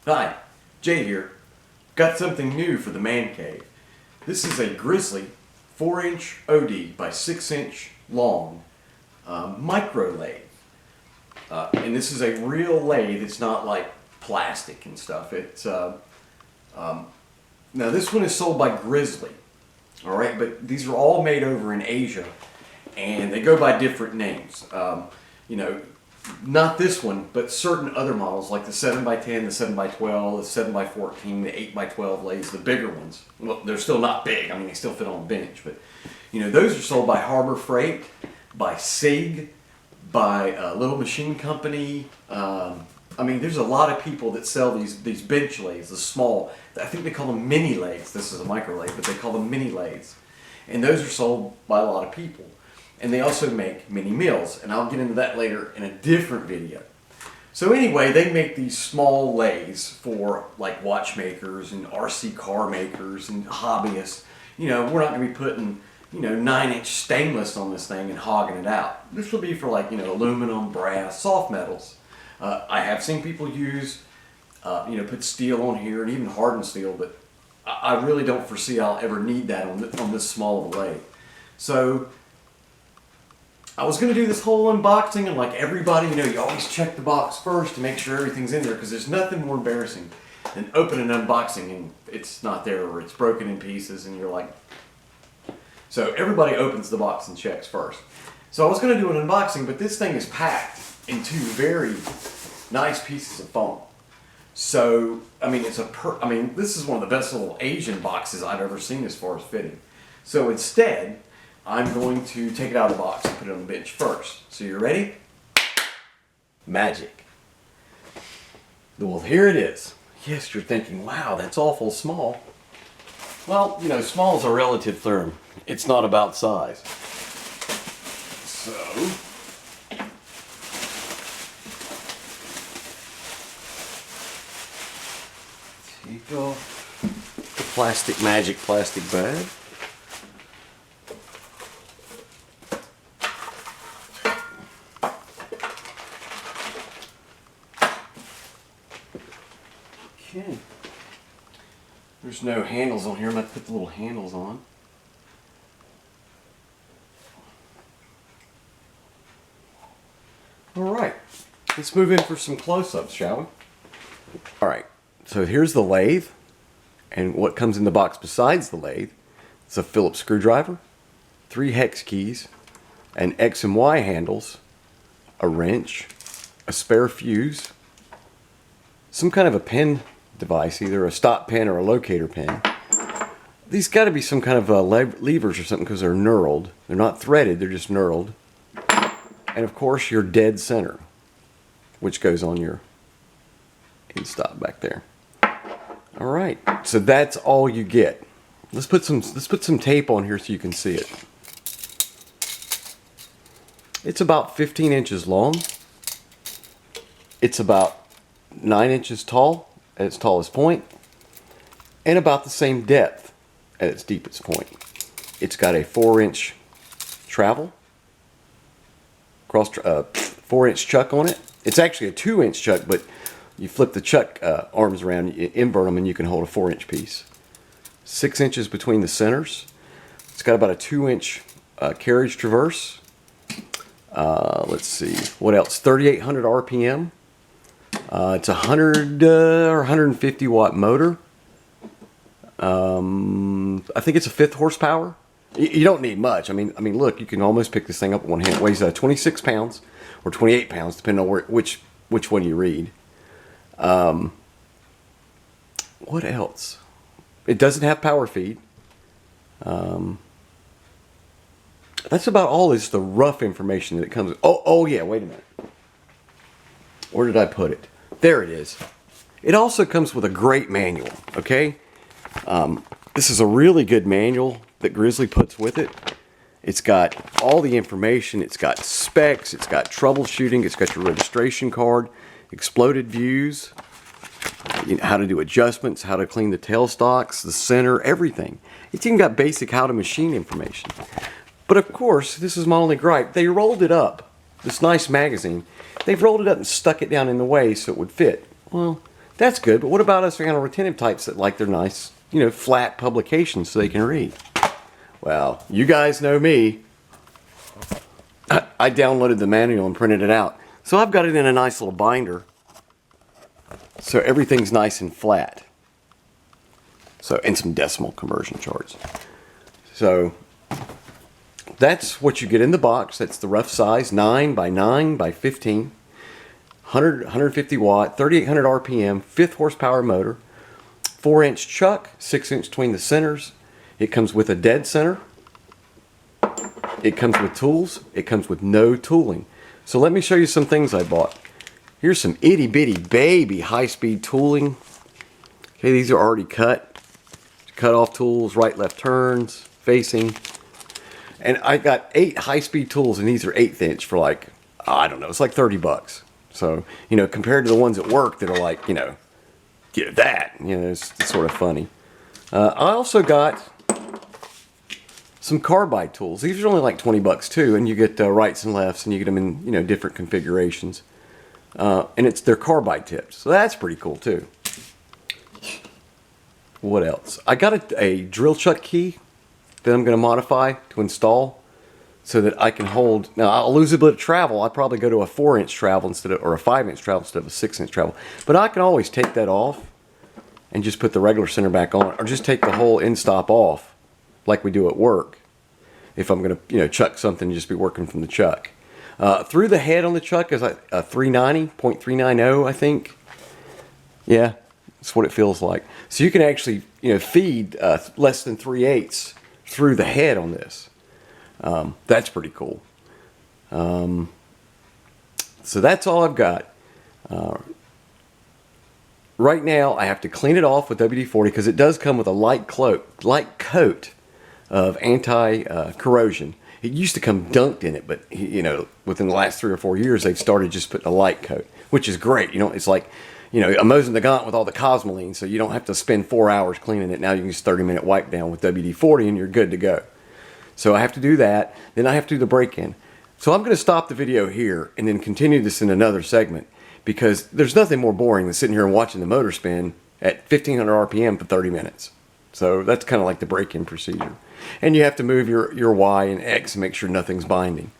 Hi, Jay here. Got something new for the man cave. This is a Grizzly 4-inch OD by 6-inch long micro-lathe. And this is a real lathe. It's not like plastic and stuff. It's now this one is sold by Grizzly. All right, but these are all made over in Asia, and they go by different names. You know, not this one, but certain other models like the 7x10, the 7x12, the 7x14, the 8x12 lathes, the bigger ones. Well, they're still not big. I mean, they still fit on a bench, but you know, those are sold by Harbor Freight, by SIG, by a Little Machine Company. I mean, there's a lot of people that sell these bench lathes, the small. I think they call them mini lathes. This is a micro lathe, but they call them mini lathes, and those are sold by a lot of people. And they also make mini mills, and I'll get into that later in a different video. So anyway, they make these small lathes for like watchmakers and RC car makers and hobbyists. You know, we're not going to be putting, you know, 9-inch stainless on this thing and hogging it out. This will be for like, you know, aluminum, brass, soft metals. I have seen people use, you know, put steel on here and even hardened steel, but I really don't foresee I'll ever need that on this small of a lathe. So I was going to do this whole unboxing, and like everybody, you know, you always check the box first to make sure everything's in there, because there's nothing more embarrassing than opening an unboxing and it's not there, or it's broken in pieces and you're like... So everybody opens the box and checks first. So I was going to do an unboxing, but this thing is packed in two very nice pieces of foam. So, I mean, this is one of the best little Asian boxes I've ever seen as far as fitting. So instead, I'm going to take it out of the box and put it on the bench first. So you ready? Magic. Well, here it is. Yes, you're thinking, wow, that's awful small. Well, you know, small is a relative term. It's not about size. So, take off the plastic magic plastic bag. Okay. There's no handles on here. I'm going to put the little handles on. Alright, let's move in for some close-ups, shall we? Alright, so here's the lathe, and what comes in the box besides the lathe. It's a Phillips screwdriver, 3 hex keys, and X and Y handles, a wrench, a spare fuse, some kind of a pin device, either a stop pin or a locator pin. These got to be some kind of levers or something, because they're knurled. They're not threaded, they're just knurled. And of course your dead center, which goes on your end stop back there. All right, so that's all you get. Let's put some tape on here so you can see it. It's about 15 inches long. It's about 9 inches tall at its tallest point, and about the same depth at its deepest point. It's got a 4-inch travel, 4-inch chuck on it. It's actually a 2-inch chuck, but you flip the chuck arms around, you invert them, and you can hold a 4-inch piece. 6 inches between the centers. It's got about a 2-inch carriage traverse. Let's see, what else? 3,800 RPM. It's a 100 or 150 watt motor. I think it's a 5th horsepower. You don't need much. I mean, look, you can almost pick this thing up with one hand. It weighs 26 pounds or 28 pounds, depending on which one you read. What else? It doesn't have power feed. That's about all. Is the rough information that it comes with. Oh yeah, wait a minute. Where did I put it? There it is. It also comes with a great manual, okay? This is a really good manual that Grizzly puts with it. It's got all the information. It's got specs. It's got troubleshooting. It's got your registration card, exploded views, you know, how to do adjustments, how to clean the tailstocks, the center, everything. It's even got basic how to machine information. But of course, this is my only gripe. They rolled it up, this nice magazine. They've rolled it up and stuck it down in the way so it would fit. Well, That's good, but what about us kind of retentive types that like their nice, you know, flat publications so they can read? Well, you guys know me. I downloaded the manual and printed it out. So I've got it in a nice little binder. So everything's nice and flat. So, and some decimal conversion charts. So that's what you get in the box. That's the rough size, 9 by 9 by 15. 150 watt, 3800 RPM, 5th horsepower motor, 4-inch chuck, 6-inch between the centers. It comes with a dead center. It comes with tools. It comes with no tooling. So let me show you some things I bought. Here's some itty bitty baby high-speed tooling. Okay, these are already cut. Cut off tools, right left turns, facing. And I got 8 high-speed tools, and these are 1/8 inch for like, I don't know, it's like 30 bucks. So, you know, compared to the ones at work that are like, you know, get that, you know, it's sort of funny. I also got some carbide tools. These are only like 20 bucks too, and you get rights and lefts, and you get them in, you know, different configurations. And they're carbide tips, so that's pretty cool too. What else? I got a drill chuck key that I'm going to modify to install so that I can hold. Now I'll lose a bit of travel. I'll probably go to a 4-inch travel instead of, or a 5-inch travel instead of a 6-inch travel. But I can always take that off and just put the regular center back on, or just take the whole end stop off, like we do at work. If I'm going to, you know, chuck something, just be working from the chuck. Through the head on the chuck is like a 390.390, I think. Yeah, that's what it feels like. So you can actually, you know, feed less than 3/8 through the head on this. That's pretty cool. So that's all I've got. Right now I have to clean it off with WD-40 because it does come with a light coat of anti-corrosion. It used to come dunked in it, but you know, within the last 3 or 4 years they've started just putting a light coat, which is great. You know, it's like, you know, a Mosin Nagant with all the Cosmoline, so you don't have to spend 4 hours cleaning it. Now you can just 30-minute wipe down with WD-40 and you're good to go. So I have to do that. Then I have to do the break-in. So I'm going to stop the video here and then continue this in another segment, because there's nothing more boring than sitting here and watching the motor spin at 1500 RPM for 30 minutes. So that's kind of like the break-in procedure. And you have to move your Y and X and make sure nothing's binding.